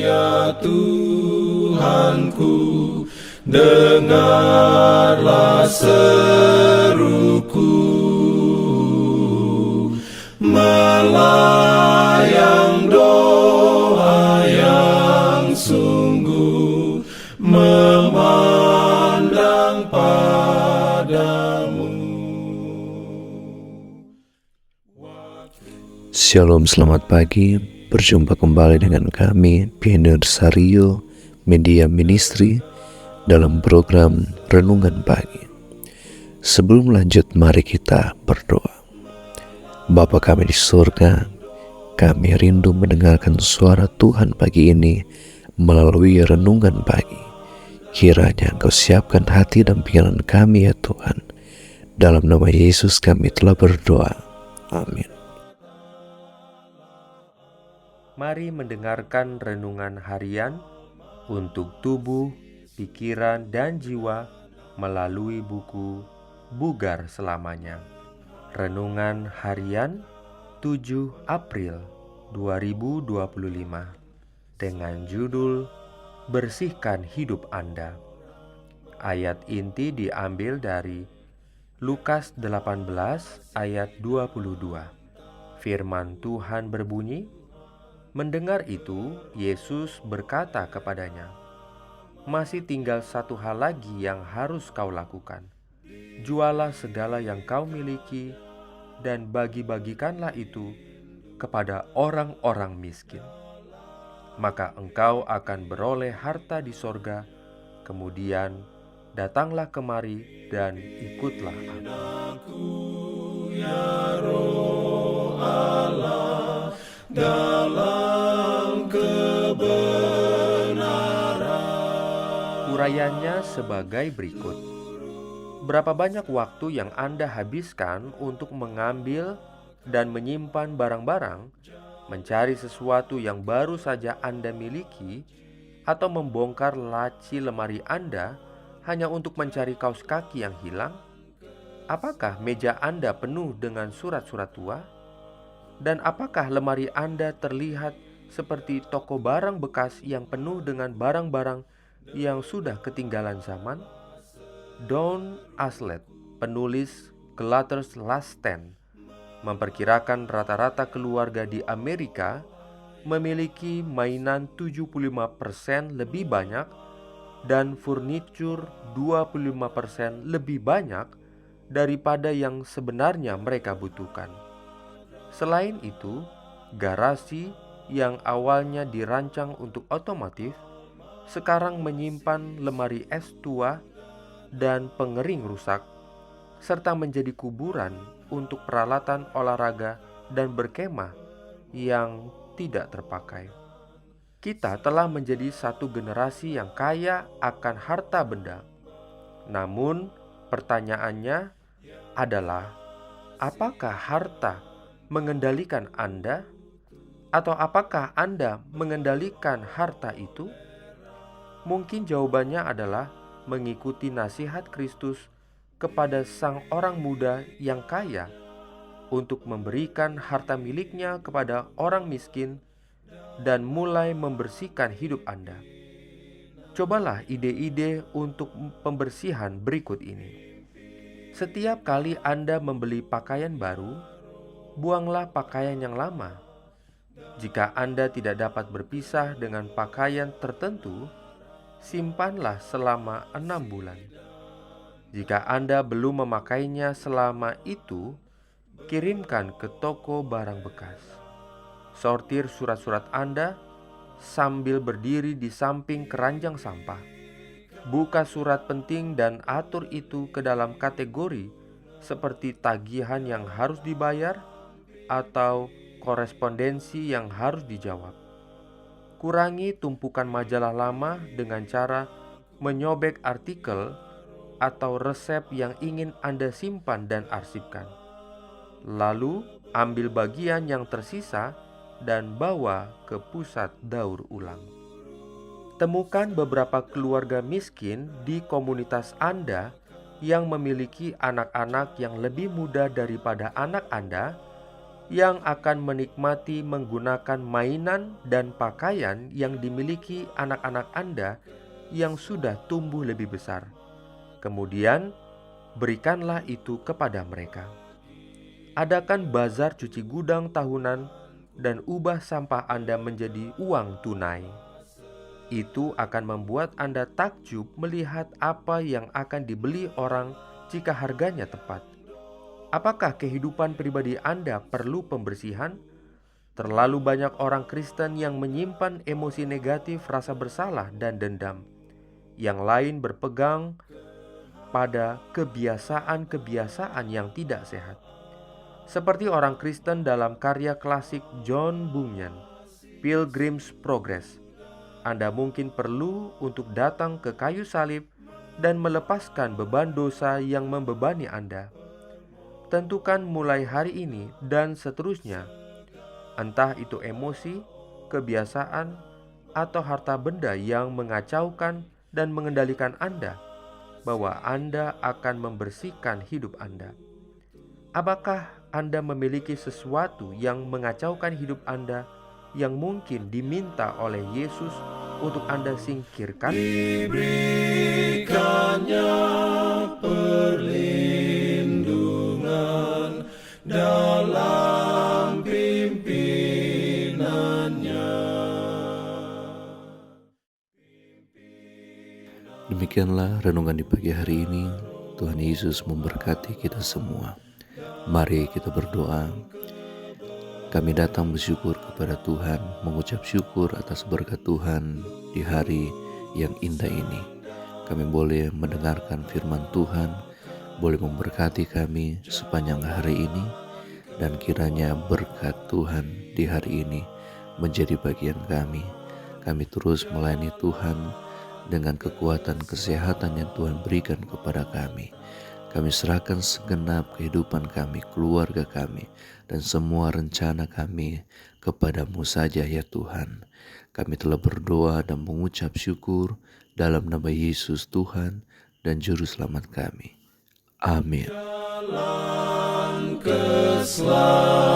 ya Tuhanku, dengarlah seruku, melayang doa yang sungguh, memandang padamu. Shalom, selamat pagi. Berjumpa kembali dengan kami, Pioneer Sario Media Ministry, dalam program Renungan Pagi. Sebelum lanjut, mari kita berdoa. Bapa kami di surga, kami rindu mendengarkan suara Tuhan pagi ini melalui Renungan Pagi. Kiranya Engkau siapkan hati dan pikiran kami ya Tuhan. Dalam nama Yesus kami telah berdoa. Amin. Mari mendengarkan renungan harian untuk tubuh, pikiran, dan jiwa melalui buku Bugar Selamanya. Renungan harian 7 April 2025 dengan judul Bersihkan Hidup Anda. Ayat inti diambil dari Lukas 18 ayat 22. Firman Tuhan berbunyi, mendengar itu, Yesus berkata kepadanya, masih tinggal satu hal lagi yang harus kau lakukan. Jualah segala yang kau miliki dan bagi-bagikanlah itu kepada orang-orang miskin. Maka engkau akan beroleh harta di sorga. Kemudian datanglah kemari dan ikutlah aku. Ya Roh Allah, dalam kebenaran. Urayanya sebagai berikut. Berapa banyak waktu yang Anda habiskan untuk mengambil dan menyimpan barang-barang, mencari sesuatu yang baru saja Anda miliki, atau membongkar laci lemari Anda hanya untuk mencari kaos kaki yang hilang? Apakah meja Anda penuh dengan surat-surat tua? Dan apakah lemari Anda terlihat seperti toko barang bekas yang penuh dengan barang-barang yang sudah ketinggalan zaman? Don Aslet, penulis Clutter's Last Stand, memperkirakan rata-rata keluarga di Amerika memiliki mainan 75% lebih banyak dan furnitur 25% lebih banyak daripada yang sebenarnya mereka butuhkan. Selain itu, garasi yang awalnya dirancang untuk otomotif sekarang menyimpan lemari es tua dan pengering rusak, serta menjadi kuburan untuk peralatan olahraga dan berkemah yang tidak terpakai. Kita telah menjadi satu generasi yang kaya akan harta benda. Namun, pertanyaannya adalah, apakah harta mengendalikan Anda? Atau apakah Anda mengendalikan harta itu? Mungkin jawabannya adalah mengikuti nasihat Kristus kepada sang orang muda yang kaya untuk memberikan harta miliknya kepada orang miskin dan mulai membersihkan hidup Anda. Cobalah ide-ide untuk pembersihan berikut ini. Setiap kali Anda membeli pakaian baru, buanglah pakaian yang lama. Jika Anda tidak dapat berpisah dengan pakaian tertentu, simpanlah selama 6 bulan. Jika Anda belum memakainya selama itu, kirimkan ke toko barang bekas. Sortir surat-surat Anda sambil berdiri di samping keranjang sampah. Buka surat penting dan atur itu ke dalam kategori seperti tagihan yang harus dibayar atau korespondensi yang harus dijawab. Kurangi tumpukan majalah lama dengan cara menyobek artikel atau resep yang ingin Anda simpan dan arsipkan. Lalu, ambil bagian yang tersisa dan bawa ke pusat daur ulang. Temukan beberapa keluarga miskin di komunitas Anda yang memiliki anak-anak yang lebih muda daripada anak Anda yang akan menikmati menggunakan mainan dan pakaian yang dimiliki anak-anak Anda yang sudah tumbuh lebih besar. Kemudian, berikanlah itu kepada mereka. Adakan bazar cuci gudang tahunan dan ubah sampah Anda menjadi uang tunai. Itu akan membuat Anda takjub melihat apa yang akan dibeli orang jika harganya tepat. Apakah kehidupan pribadi Anda perlu pembersihan? Terlalu banyak orang Kristen yang menyimpan emosi negatif, rasa bersalah, dan dendam. Yang lain berpegang pada kebiasaan-kebiasaan yang tidak sehat. Seperti orang Kristen dalam karya klasik John Bunyan, Pilgrim's Progress. Anda mungkin perlu untuk datang ke kayu salib dan melepaskan beban dosa yang membebani Anda. Tentukan mulai hari ini dan seterusnya, entah itu emosi, kebiasaan, atau harta benda yang mengacaukan dan mengendalikan Anda, bahwa Anda akan membersihkan hidup Anda. Apakah Anda memiliki sesuatu yang mengacaukan hidup Anda yang mungkin diminta oleh Yesus untuk Anda singkirkan? Diberikannya perlindungan dalam pimpinannya. Demikianlah renungan di pagi hari ini. Tuhan Yesus memberkati kita semua. Mari kita berdoa. Kami datang bersyukur kepada Tuhan, mengucap syukur atas berkat Tuhan di hari yang indah ini. Kami boleh mendengarkan firman Tuhan, boleh memberkati kami sepanjang hari ini, dan kiranya berkat Tuhan di hari ini menjadi bagian kami. Kami terus melayani Tuhan dengan kekuatan kesehatan yang Tuhan berikan kepada kami. Kami serahkan segenap kehidupan kami, keluarga kami, dan semua rencana kami kepada-Mu saja ya Tuhan. Kami telah berdoa dan mengucap syukur dalam nama Yesus Tuhan dan Juru Selamat kami. Amin. Jalan keselamatan.